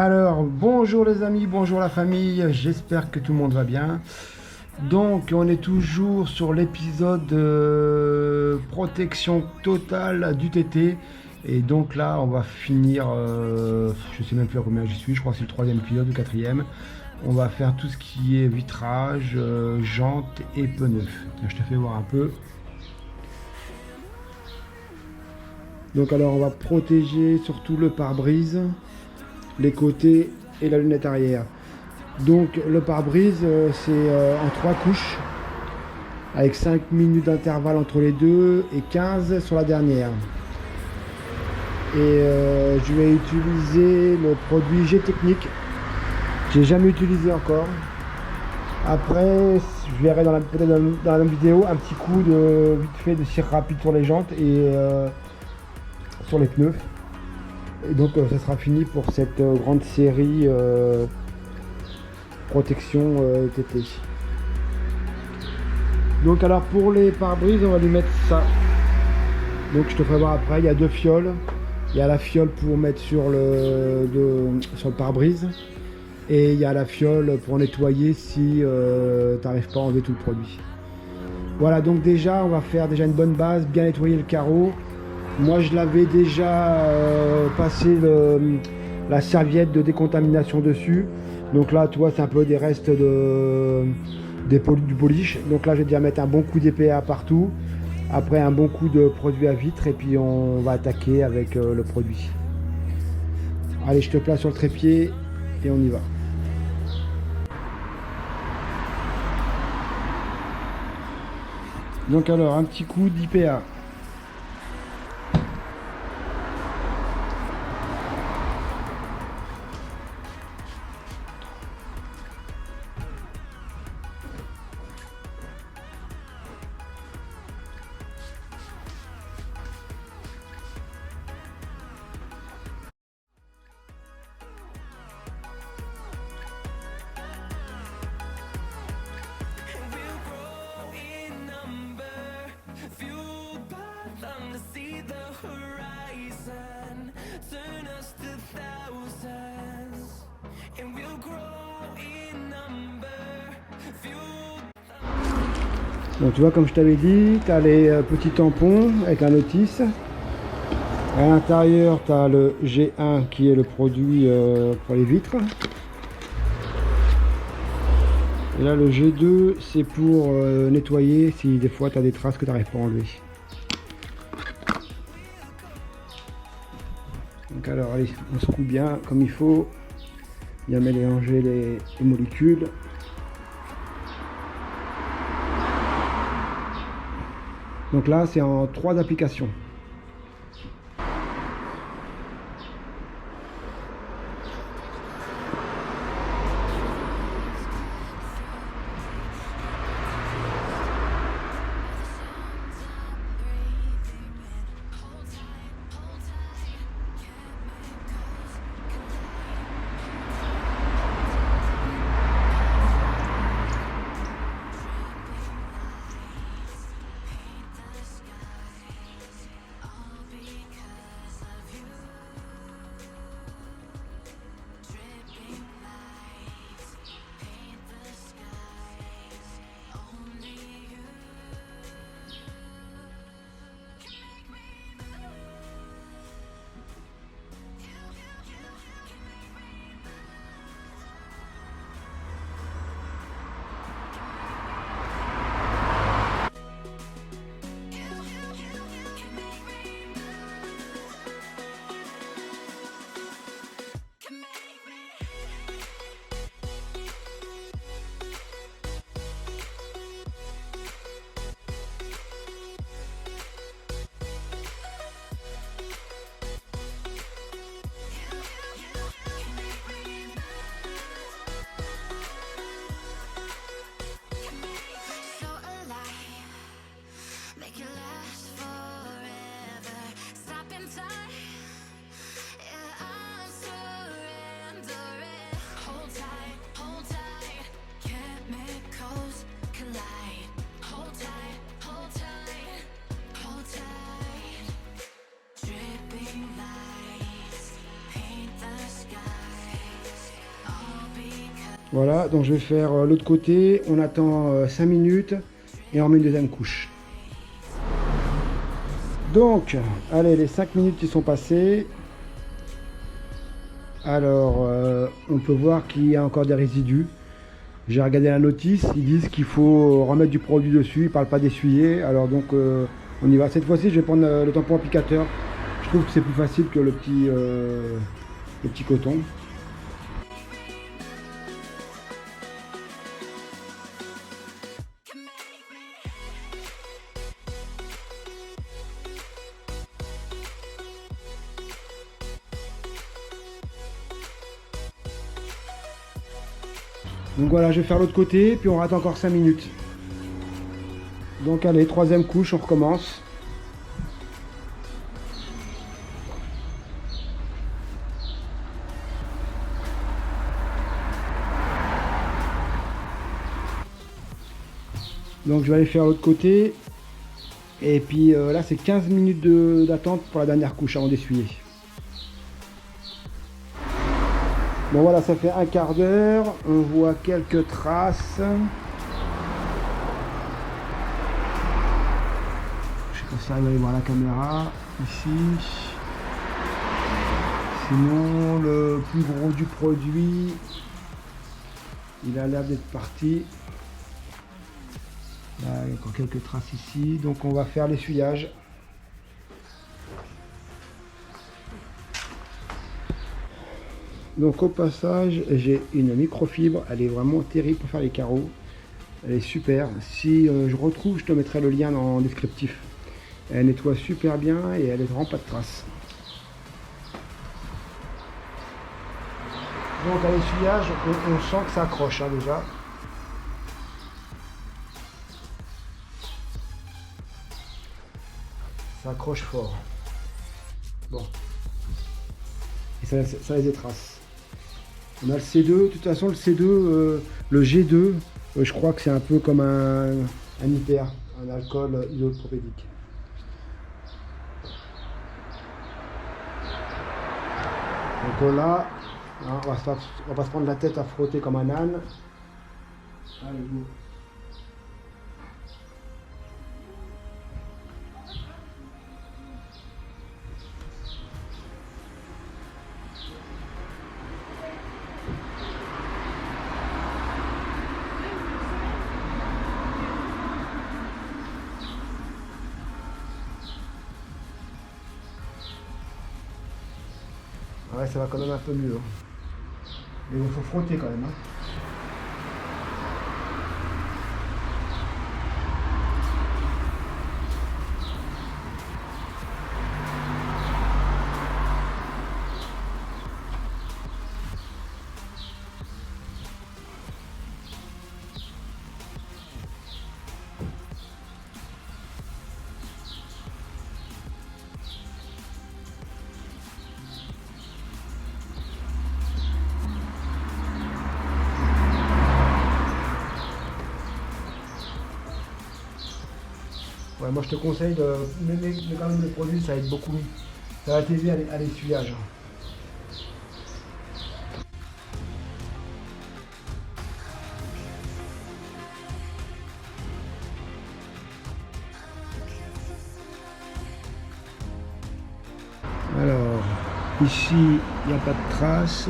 Alors, bonjour les amis, bonjour la famille, j'espère que tout le monde va bien. Donc, on est toujours sur l'épisode protection totale du TT. Et donc là, on va finir, je sais même plus à combien j'y suis, je crois que c'est le troisième épisode ou quatrième. On va faire tout ce qui est vitrage, jantes et pneus neufs. Tiens, je te fais voir un peu. Donc alors, on va protéger surtout le pare-brise, les côtés et la lunette arrière. Donc le pare-brise, c'est en 3 couches, avec 5 minutes d'intervalle entre les deux et 15 sur la dernière. Et je vais utiliser le produit G-Technique. J'ai jamais utilisé encore. Après, je verrai peut-être dans la même vidéo un petit coup de vite fait de cire rapide sur les jantes et sur les pneus. Et donc ça sera fini pour cette grande série protection TT. Donc alors pour les pare-brise, on va lui mettre ça. Donc je te ferai voir après, il y a deux fioles. Il y a la fiole pour mettre sur le pare-brise. Et il y a la fiole pour nettoyer si tu n'arrives pas à enlever tout le produit. Voilà, donc déjà on va faire une bonne base, bien nettoyer le carreau. Moi je l'avais déjà passé la serviette de décontamination dessus. Donc là tu vois c'est un peu des restes du polish. Donc là je vais déjà mettre un bon coup d'EPA partout. Après un bon coup de produit à vitre et puis on va attaquer avec le produit. Allez, je te place sur le trépied et on y va. Donc alors un petit coup d'IPA. Donc tu vois comme je t'avais dit, tu as les petits tampons avec un notice. À l'intérieur tu as le G1 qui est le produit pour les vitres. Et là le G2 c'est pour nettoyer si des fois tu as des traces que tu n'arrives pas à enlever. Donc alors allez, on secoue bien comme il faut, bien mélanger les molécules. Donc là c'est en 3 applications. Voilà, donc je vais faire l'autre côté, on attend 5 minutes et on met une deuxième couche. Donc, allez, les 5 minutes qui sont passées. Alors, on peut voir qu'il y a encore des résidus. J'ai regardé la notice, ils disent qu'il faut remettre du produit dessus, ils ne parlent pas d'essuyer. Alors donc, on y va. Cette fois-ci, je vais prendre le tampon applicateur. Je trouve que c'est plus facile que le petit coton. Donc voilà, je vais faire l'autre côté, puis on rate encore 5 minutes. Donc allez, troisième couche, on recommence. Donc je vais aller faire l'autre côté. Et puis là, c'est 15 minutes d'attente pour la dernière couche avant d'essuyer. Bon voilà, ça fait un quart d'heure, on voit quelques traces. Je sais pas si vous allez voir la caméra, ici. Sinon, le plus gros du produit, il a l'air d'être parti. Là, il y a encore quelques traces ici, donc on va faire l'essuyage. Donc au passage, j'ai une microfibre, elle est vraiment terrible pour faire les carreaux. Elle est super. Si je retrouve, je te mettrai le lien dans le descriptif. Elle nettoie super bien et elle ne rend pas de traces. Donc à l'essuyage, on sent que ça accroche hein, déjà. Ça accroche fort. Bon. Et ça laisse des traces. On a le C2, de toute façon le C2, le G2, je crois que c'est un peu comme un IPA, un alcool isopropylique. Donc là, on va se prendre la tête à frotter comme un âne. Allez, go. Ouais, ça va quand même un peu mieux. Hein. Mais il faut frotter quand même. Hein. Ouais, moi je te conseille de mais quand même le produit, ça aide beaucoup. Ça va t'aider à l'essuyage. Alors, ici, il n'y a pas de traces.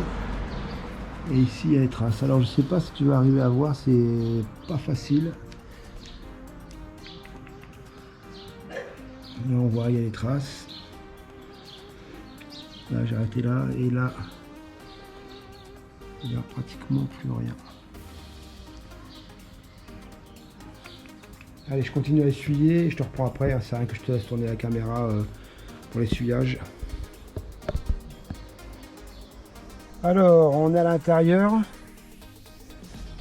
Et ici, il y a des traces. Alors, je sais pas si tu vas arriver à voir, c'est pas facile. Là, on voit, il y a des traces. Là, j'ai arrêté là. Et là, il n'y a pratiquement plus rien. Allez, je continue à essuyer. Je te reprends après. C'est rien que je te laisse tourner la caméra pour l'essuyage. Alors, on est à l'intérieur.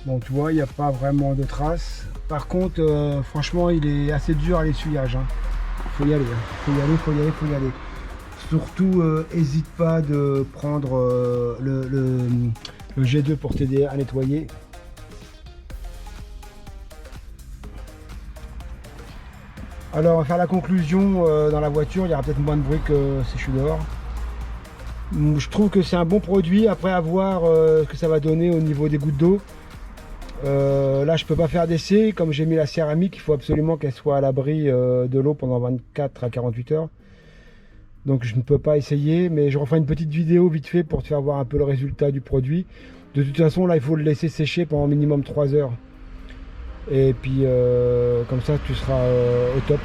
Bon, tu vois, il n'y a pas vraiment de traces. Par contre, franchement, il est assez dur à l'essuyage. Hein. Faut y aller, hein. Faut y aller. Surtout, hésite pas de prendre le G2 pour t'aider à nettoyer. Alors, on va faire la conclusion dans la voiture. Il y aura peut-être moins de bruit que si je suis dehors. Je trouve que c'est un bon produit. Après, à voir ce que ça va donner au niveau des gouttes d'eau. Là, je peux pas faire d'essai. Comme j'ai mis la céramique, il faut absolument qu'elle soit à l'abri de l'eau pendant 24 à 48 heures. Donc je ne peux pas essayer, mais je referai une petite vidéo vite fait pour te faire voir un peu le résultat du produit. De toute façon, là, il faut le laisser sécher pendant minimum 3 heures. Et puis, comme ça, tu seras au top.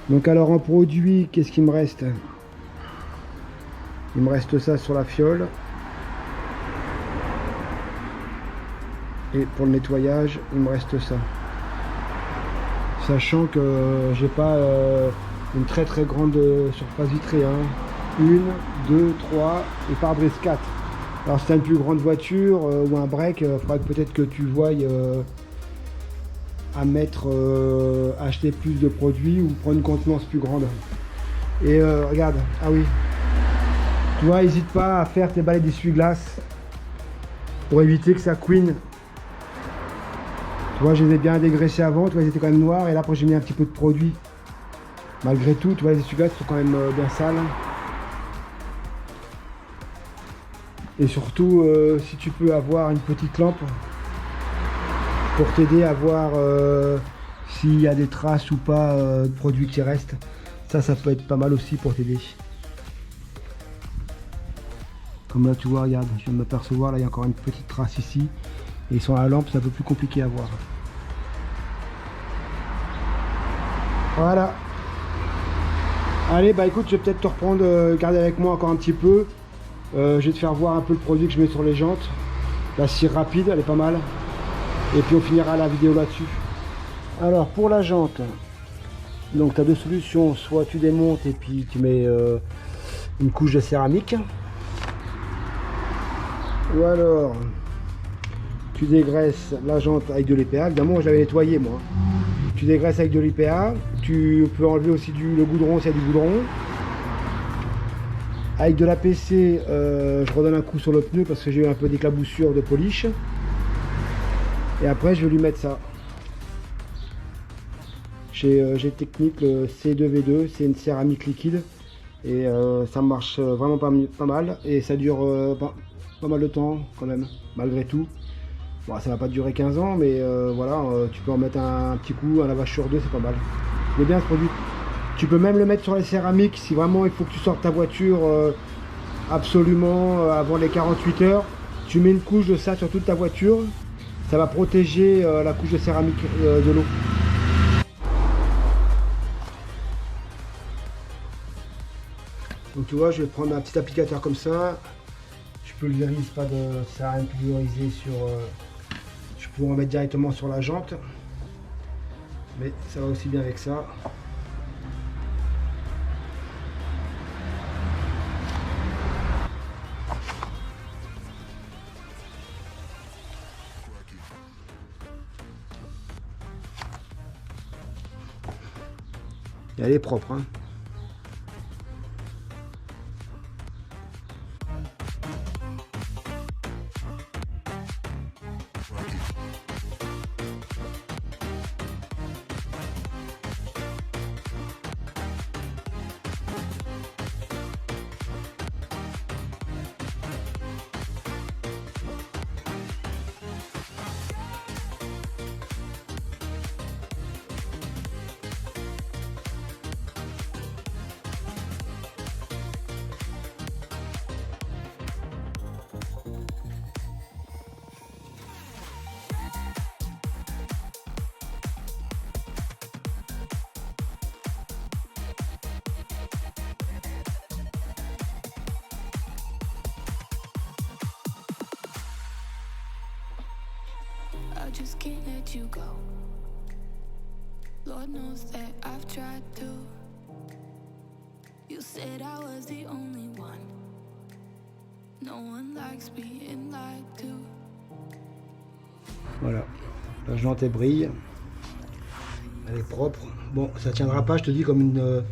Donc alors, en produit, qu'est-ce qu'il me reste? Il me reste ça sur la fiole. Et pour le nettoyage, il me reste ça. Sachant que j'ai pas une très grande surface vitrée. 1, 2, 3 et pare-brise 4. Alors si tu as une plus grande voiture ou un break, il faudra peut-être que tu voyes à mettre, acheter plus de produits ou prendre une contenance plus grande. Et regarde, ah oui, tu vois, n'hésite pas à faire tes balais d'essuie-glace pour éviter que ça couine. Tu vois, je les ai bien dégraissés avant, tu vois, ils étaient quand même noirs, et là, après, j'ai mis un petit peu de produit. Malgré tout, tu vois, les essuie-glaces sont quand même bien sales. Et surtout, si tu peux avoir une petite lampe pour t'aider à voir s'il y a des traces ou pas de produits qui restent, ça peut être pas mal aussi pour t'aider. Comme là, tu vois, regarde, je viens de m'apercevoir, là, il y a encore une petite trace ici. Et sur la lampe, c'est un peu plus compliqué à voir. Voilà. Allez, bah écoute, je vais peut-être te reprendre, garder avec moi encore un petit peu. Je vais te faire voir un peu le produit que je mets sur les jantes. La cire rapide, elle est pas mal. Et puis on finira la vidéo là-dessus. Alors, pour la jante, donc tu as deux solutions. Soit tu démontes et puis tu mets une couche de céramique. Ou alors... tu dégraisses la jante avec de l'EPA. Évidemment, je l'avais nettoyé moi. Tu dégraisses avec de l'EPA. Tu peux enlever aussi le goudron s'il y a du goudron. Avec de l'APC, je redonne un coup sur le pneu parce que j'ai eu un peu d'éclaboussure de polish. Et après, je vais lui mettre ça. J'ai Technique le C2V2. C'est une céramique liquide. Et ça marche vraiment pas mal. Et ça dure pas mal de temps quand même, malgré tout. Bon, ça va pas durer 15 ans, mais voilà, tu peux en mettre un petit coup, un lavage sur 2, c'est pas mal. Il est bien ce produit. Tu peux même le mettre sur les céramiques si vraiment il faut que tu sortes ta voiture absolument avant les 48 heures. Tu mets une couche de ça sur toute ta voiture, ça va protéger la couche de céramique de l'eau. Donc tu vois, je vais prendre un petit applicateur comme ça. Je pulvérise pas de, ça sert à rien de pulvériser sur. Je peux en mettre directement sur la jante, mais ça va aussi bien avec ça. Et elle est propre, hein. I just can't let you go. Lord knows that I've tried to. You said I was the only one. No one likes being lied to. Voilà, la jante elle brille. Elle est propre. Bon, ça tiendra pas, je te dis, comme une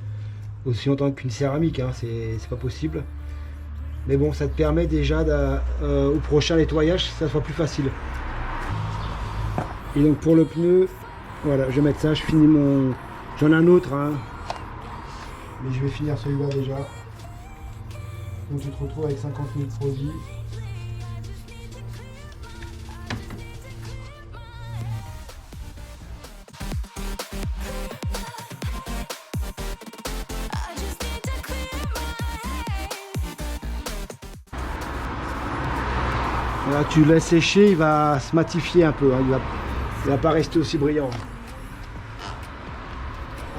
aussi longtemps qu'une céramique, hein. C'est pas possible. Mais bon, ça te permet déjà au prochain nettoyage, ça soit plus facile. Et donc pour le pneu, voilà, je vais mettre ça, je finis mon... J'en ai un autre, hein. Mais je vais finir celui-là déjà. Donc tu te retrouves avec 50 000 produits. I just need to clear my head. Là, tu le laisses sécher, il va se matifier un peu, hein. Il va pas rester aussi brillant.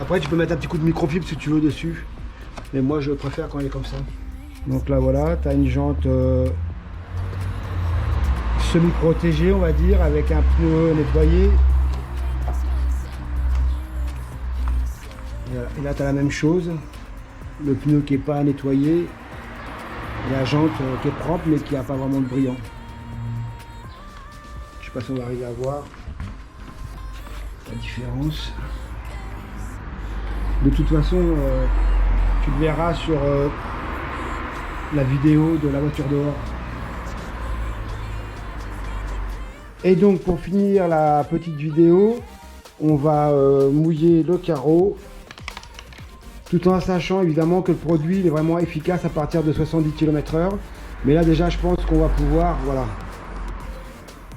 Après, tu peux mettre un petit coup de microfibre si tu veux dessus. Mais moi, je préfère quand il est comme ça. Donc là, voilà, tu as une jante semi-protégée, on va dire, avec un pneu nettoyé. Et là, tu as la même chose. Le pneu qui n'est pas nettoyé. Et la jante qui est propre, mais qui n'a pas vraiment de brillant. Je sais pas si on va arriver à voir la différence. De toute façon, tu le verras sur la vidéo de la voiture dehors. Et donc pour finir la petite vidéo, on va mouiller le carreau, tout en sachant évidemment que le produit il est vraiment efficace à partir de 70 km/h. Mais là déjà je pense qu'on va pouvoir, voilà,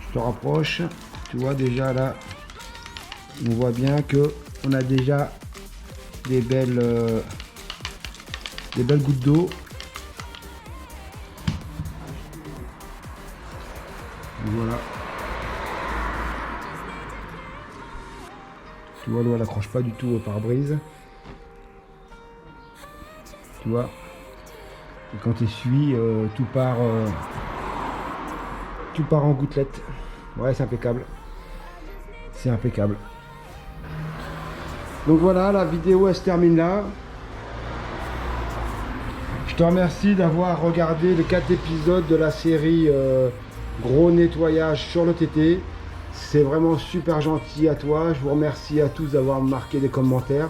je te rapproche, tu vois déjà là, on voit bien que on a déjà des belles gouttes d'eau. Voilà. Tu vois, l'eau elle accroche pas du tout au pare-brise. Tu vois. Et quand tu essuies, tout part en gouttelettes. Ouais, c'est impeccable. C'est impeccable. Donc voilà, la vidéo elle se termine là. Je te remercie d'avoir regardé les 4 épisodes de la série gros nettoyage sur le TT. C'est vraiment super gentil à toi. Je vous remercie à tous d'avoir marqué des commentaires.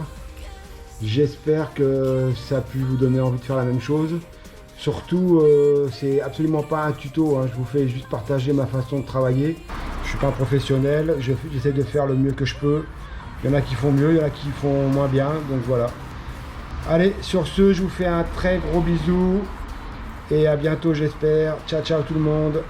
J'espère que ça a pu vous donner envie de faire la même chose. Surtout, c'est absolument pas un tuto, hein. Je vous fais juste partager ma façon de travailler. Je suis pas un professionnel, j'essaie de faire le mieux que je peux. Il y en a qui font mieux, il y en a qui font moins bien, donc voilà. Allez, sur ce, je vous fais un très gros bisou. Et à bientôt, j'espère. Ciao, ciao tout le monde.